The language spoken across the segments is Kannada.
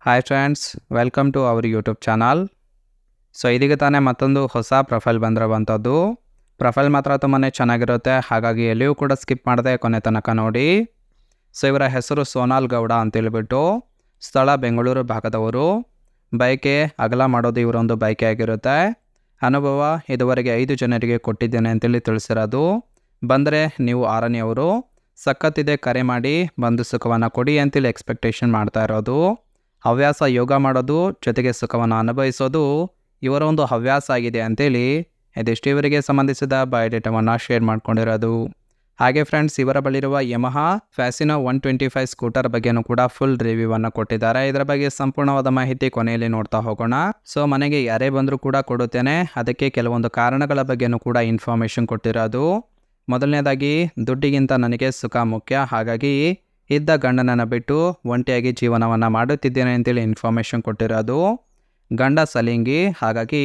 Hi friends, welcome to our YouTube channel. So ಇದೀಗ ತಾನೇ ಮತ್ತೊಂದು ಹೊಸ ಪ್ರೊಫೈಲ್ ಬಂದಿರುವಂಥದ್ದು. ಪ್ರೊಫೈಲ್ ಮಾತ್ರ ತುಂಬಾ ಚೆನ್ನಾಗಿರುತ್ತೆ, ಹಾಗಾಗಿ ಎಲ್ಲಿಯೂ ಕೂಡ ಸ್ಕಿಪ್ ಮಾಡದೆ ಕೊನೆ ತನಕ ನೋಡಿ. ಸೊ ಇವರ ಹೆಸರು ಸೋನಾಲ್ ಗೌಡ ಅಂತೇಳ್ಬಿಟ್ಟು, ಸ್ಥಳ ಬೆಂಗಳೂರು ಭಾಗದವರು. ಬೈಕೆ ಅಗಲ ಮಾಡೋದು ಇವರೊಂದು ಬೈಕೆ ಆಗಿರುತ್ತೆ. ಅನುಭವ ಇದುವರೆಗೆ 5 ಜನರಿಗೆ ಕೊಟ್ಟಿದ್ದೇನೆ ಅಂತೇಳಿ ತಿಳಿಸಿರೋದು. ಬಂದರೆ ನೀವು 6ನೇಯವರು. ಸಖತ್ತಿದೆ, ಕರೆ ಮಾಡಿ ಬಂದು ಸುಖವನ್ನು ಕೊಡಿ ಅಂತೇಳಿ ಎಕ್ಸ್ಪೆಕ್ಟೇಷನ್ ಮಾಡ್ತಾ ಇರೋದು. ಹವ್ಯಾಸ ಯೋಗ ಮಾಡೋದು, ಜೊತೆಗೆ ಸುಖವನ್ನು ಅನುಭವಿಸೋದು ಇವರ ಒಂದು ಹವ್ಯಾಸ ಆಗಿದೆ ಅಂತೇಳಿ ಇದಿಷ್ಟು ಇವರಿಗೆ ಸಂಬಂಧಿಸಿದ ಬಯೋಡೇಟಾವನ್ನು ಶೇರ್ ಮಾಡ್ಕೊಂಡಿರೋದು. ಹಾಗೆ ಫ್ರೆಂಡ್ಸ್, ಇವರ ಬಳಿರುವ ಯಮಹಾ ಫ್ಯಾಸಿನೋ 125 ಸ್ಕೂಟರ್ ಬಗ್ಗೆನೂ ಕೂಡ ಫುಲ್ ರಿವ್ಯೂವನ್ನು ಕೊಟ್ಟಿದ್ದಾರೆ. ಇದರ ಬಗ್ಗೆ ಸಂಪೂರ್ಣವಾದ ಮಾಹಿತಿ ಕೊನೆಯಲ್ಲಿ ನೋಡ್ತಾ ಹೋಗೋಣ. ಸೊ ಮನೆಗೆ ಯಾರೇ ಬಂದರೂ ಕೂಡ ಕೊಡುತ್ತೇನೆ, ಅದಕ್ಕೆ ಕೆಲವೊಂದು ಕಾರಣಗಳ ಬಗ್ಗೆನೂ ಕೂಡ ಇನ್ಫಾರ್ಮೇಷನ್ ಕೊಟ್ಟಿರೋದು. ಮೊದಲನೇದಾಗಿ, ದುಡ್ಡಿಗಿಂತ ನನಗೆ ಸುಖ ಮುಖ್ಯ, ಹಾಗಾಗಿ ಇದ್ದ ಗಂಡನನ್ನು ಬಿಟ್ಟು ಒಂಟಿಯಾಗಿ ಜೀವನವನ್ನು ಮಾಡುತ್ತಿದ್ದೇನೆ ಅಂತೇಳಿ ಇನ್ಫಾರ್ಮೇಷನ್ ಕೊಟ್ಟಿರೋದು. ಗಂಡ ಸಲಿಂಗಿ, ಹಾಗಾಗಿ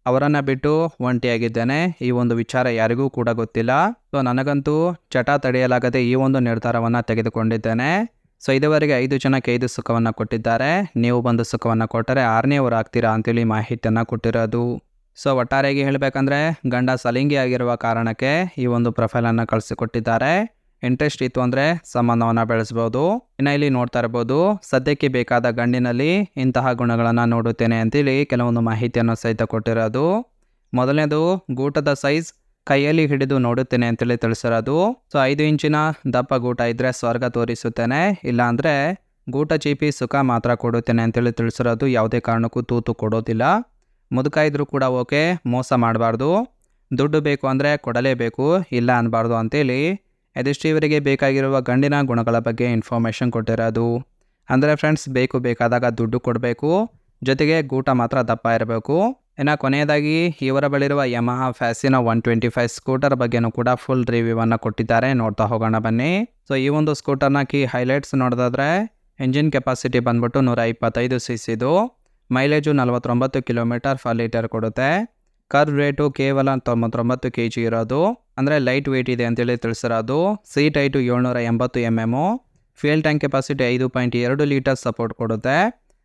ಅವರನ್ನು ಬಿಟ್ಟು ಒಂಟಿಯಾಗಿದ್ದೇನೆ. ಈ ಒಂದು ವಿಚಾರ ಯಾರಿಗೂ ಕೂಡ ಗೊತ್ತಿಲ್ಲ. ಸೊ ನನಗಂತೂ ಚಟ ತಡೆಯಲಾಗದೆ ಈ ಒಂದು ನಿರ್ಧಾರವನ್ನು ತೆಗೆದುಕೊಂಡಿದ್ದೇನೆ. ಸೊ ಇದುವರೆಗೆ 5 ಜನಕ್ಕೆ 5 ಸುಖವನ್ನು ಕೊಟ್ಟಿದ್ದಾರೆ. ನೀವು ಬಂದು ಸುಖವನ್ನು ಕೊಟ್ಟರೆ 6ನೇಯವರು ಆಗ್ತೀರಾ ಅಂತೇಳಿ ಮಾಹಿತಿಯನ್ನು ಕೊಟ್ಟಿರೋದು. ಸೊ ಒಟ್ಟಾರೆಯಾಗಿ ಹೇಳಬೇಕಂದ್ರೆ, ಗಂಡ ಸಲಿಂಗಿ ಆಗಿರುವ ಕಾರಣಕ್ಕೆ ಈ ಒಂದು ಪ್ರೊಫೈಲನ್ನು ಕಳಿಸಿಕೊಟ್ಟಿದ್ದಾರೆ. ಇಂಟ್ರೆಸ್ಟ್ ಇತ್ತು ಅಂದರೆ ಸಂಬಂಧವನ್ನು ಬೆಳೆಸ್ಬೋದು. ಇನ್ನು ಇಲ್ಲಿ ನೋಡ್ತಾ ಇರ್ಬೋದು, ಸದ್ಯಕ್ಕೆ ಬೇಕಾದ ಗಂಡಿನಲ್ಲಿ ಇಂತಹ ಗುಣಗಳನ್ನು ನೋಡುತ್ತೇನೆ ಅಂತೇಳಿ ಕೆಲವೊಂದು ಮಾಹಿತಿಯನ್ನು ಸಹಿತ ಕೊಟ್ಟಿರೋದು. ಮೊದಲನೇದು, ಗೂಟದ ಸೈಜ್ ಕೈಯಲ್ಲಿ ಹಿಡಿದು ನೋಡುತ್ತೇನೆ ಅಂತೇಳಿ ತಿಳಿಸಿರೋದು. ಸೊ 5 ಇಂಚಿನ ದಪ್ಪ ಗೂಟ ಇದ್ದರೆ ಸ್ವರ್ಗ ತೋರಿಸುತ್ತೇನೆ, ಇಲ್ಲಾಂದರೆ ಗೂಟ ಚೀಪಿ ಸುಖ ಮಾತ್ರ ಕೊಡುತ್ತೇನೆ ಅಂತೇಳಿ ತಿಳಿಸಿರೋದು. ಯಾವುದೇ ಕಾರಣಕ್ಕೂ ತೂತು ಕೊಡೋದಿಲ್ಲ. ಮುದುಕ ಇದ್ರೂ ಕೂಡ ಓಕೆ, ಮೋಸ ಮಾಡಬಾರ್ದು. ದುಡ್ಡು ಬೇಕು ಅಂದರೆ ಕೊಡಲೇಬೇಕು, ಇಲ್ಲ ಅನ್ನಬಾರ್ದು ಅಂತೇಳಿ ಇದಿಷ್ಟು ಇವರಿಗೆ ಬೇಕಾಗಿರುವ ಗಂಡಿನ ಗುಣಗಳ ಬಗ್ಗೆ ಇನ್ಫಾರ್ಮೇಷನ್ ಕೊಟ್ಟಿರೋದು. ಅಂದರೆ ಫ್ರೆಂಡ್ಸ್, ಬೇಕಾದಾಗ ದುಡ್ಡು ಕೊಡಬೇಕು, ಜೊತೆಗೆ ಗೂಟ ಮಾತ್ರ ದಪ್ಪ ಇರಬೇಕು. ಇನ್ನು ಕೊನೆಯದಾಗಿ, ಇವರ ಬಳಿರುವ ಯಮಹಾ ಫ್ಯಾಸಿನೋ 125 ಸ್ಕೂಟರ್ ಬಗ್ಗೆನೂ ಕೂಡ ಫುಲ್ ರಿವ್ಯೂವನ್ನು ಕೊಟ್ಟಿದ್ದಾರೆ. ನೋಡ್ತಾ ಹೋಗೋಣ ಬನ್ನಿ. ಸೊ ಈ ಒಂದು ಸ್ಕೂಟರ್ನ ಕೀ ಹೈಲೈಟ್ಸ್ ನೋಡೋದಾದ್ರೆ, ಇಂಜಿನ್ ಕೆಪಾಸಿಟಿ ಬಂದ್ಬಿಟ್ಟು 125 cc, ಮೈಲೇಜು 49 km/ಲೀಟರ್ ಕೊಡುತ್ತೆ. ಕರ್ವ್ ರೇಟು ಕೇವಲ 99 kg ಇರೋದು, ಅಂದರೆ ಲೈಟ್ ವೆಯ್ಟ್ ಇದೆ ಅಂತೇಳಿ ತಿಳಿಸಿರೋದು. Seat height 780 mm, fuel tank capacity 5.2 litre support ಕೊಡುತ್ತೆ.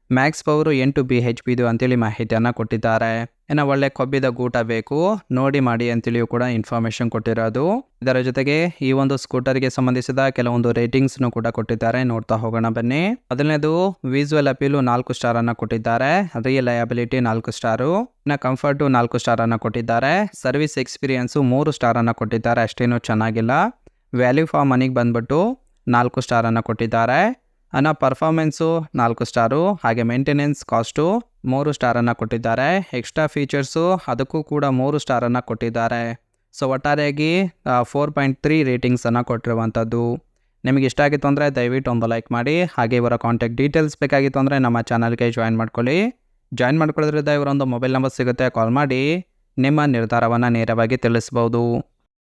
ಮ್ಯಾಕ್ಸ್ ಪವರು 8 bhp ಇದು ಅಂತೇಳಿ ಮಾಹಿತಿಯನ್ನು ಕೊಟ್ಟಿದ್ದಾರೆ. ಇನ್ನು ಒಳ್ಳೆ ಕೊಬ್ಬಿದ ಗೂಟ ಬೇಕು, ನೋಡಿ ಮಾಡಿ ಅಂತೇಳಿಯೂ ಕೂಡ ಇನ್ಫಾರ್ಮೇಷನ್ ಕೊಟ್ಟಿರೋದು. ಇದರ ಜೊತೆಗೆ ಈ ಒಂದು ಸ್ಕೂಟರ್ಗೆ ಸಂಬಂಧಿಸಿದ ಕೆಲವೊಂದು ರೇಟಿಂಗ್ಸ್ನು ಕೂಡ ಕೊಟ್ಟಿದ್ದಾರೆ. ನೋಡ್ತಾ ಹೋಗೋಣ ಬನ್ನಿ. ಮೊದಲನೇದು, ವಿಜುವಲ್ ಅಪೀಲು 4 ಸ್ಟಾರನ್ನು ಕೊಟ್ಟಿದ್ದಾರೆ. Reliability 4 star. ಇನ್ನು ಕಂಫರ್ಟು 4 ಸ್ಟಾರನ್ನು ಕೊಟ್ಟಿದ್ದಾರೆ. ಸರ್ವಿಸ್ ಎಕ್ಸ್ಪೀರಿಯನ್ಸು 3 ಸ್ಟಾರನ್ನು ಕೊಟ್ಟಿದ್ದಾರೆ, ಅಷ್ಟೇನು ಚೆನ್ನಾಗಿಲ್ಲ. ವ್ಯಾಲ್ಯೂ ಫಾರ್ ಮನಿಗೆ ಬಂದ್ಬಿಟ್ಟು 4 ಸ್ಟಾರನ್ನು ಕೊಟ್ಟಿದ್ದಾರೆ. ಅನ್ನೋ ಪರ್ಫಾರ್ಮೆನ್ಸು 4 ಸ್ಟಾರು, ಹಾಗೆ ಮೇಂಟೆನೆನ್ಸ್ ಕಾಸ್ಟು 3 ಸ್ಟಾರನ್ನು ಕೊಟ್ಟಿದ್ದಾರೆ. ಎಕ್ಸ್ಟ್ರಾ ಫೀಚರ್ಸು ಅದಕ್ಕೂ ಕೂಡ 3 ಸ್ಟಾರನ್ನು ಕೊಟ್ಟಿದ್ದಾರೆ. ಸೊ ಒಟ್ಟಾರೆಯಾಗಿ 4.3 ರೇಟಿಂಗ್ಸನ್ನು ಕೊಟ್ಟಿರುವಂಥದ್ದು. ನಿಮಗೆ ಇಷ್ಟ ಆಗಿತ್ತು ಅಂದರೆ ದಯವಿಟ್ಟು ಒಂದು ಲೈಕ್ ಮಾಡಿ. ಹಾಗೆ ಇವರ ಕಾಂಟ್ಯಾಕ್ಟ್ ಡೀಟೇಲ್ಸ್ ಬೇಕಾಗಿತ್ತು ಅಂದರೆ ನಮ್ಮ ಚಾನಲ್ಗೆ ಜಾಯಿನ್ ಮಾಡ್ಕೊಳ್ಳಿ. ಜಾಯಿನ್ ಮಾಡ್ಕೊಳ್ಳೋದ್ರಿಂದ ಇವರೊಂದು ಮೊಬೈಲ್ ನಂಬರ್ ಸಿಗುತ್ತೆ, ಕಾಲ್ ಮಾಡಿ ನಿಮ್ಮ ನಿರ್ಧಾರವನ್ನು ನೇರವಾಗಿ ತಿಳಿಸ್ಬೋದು.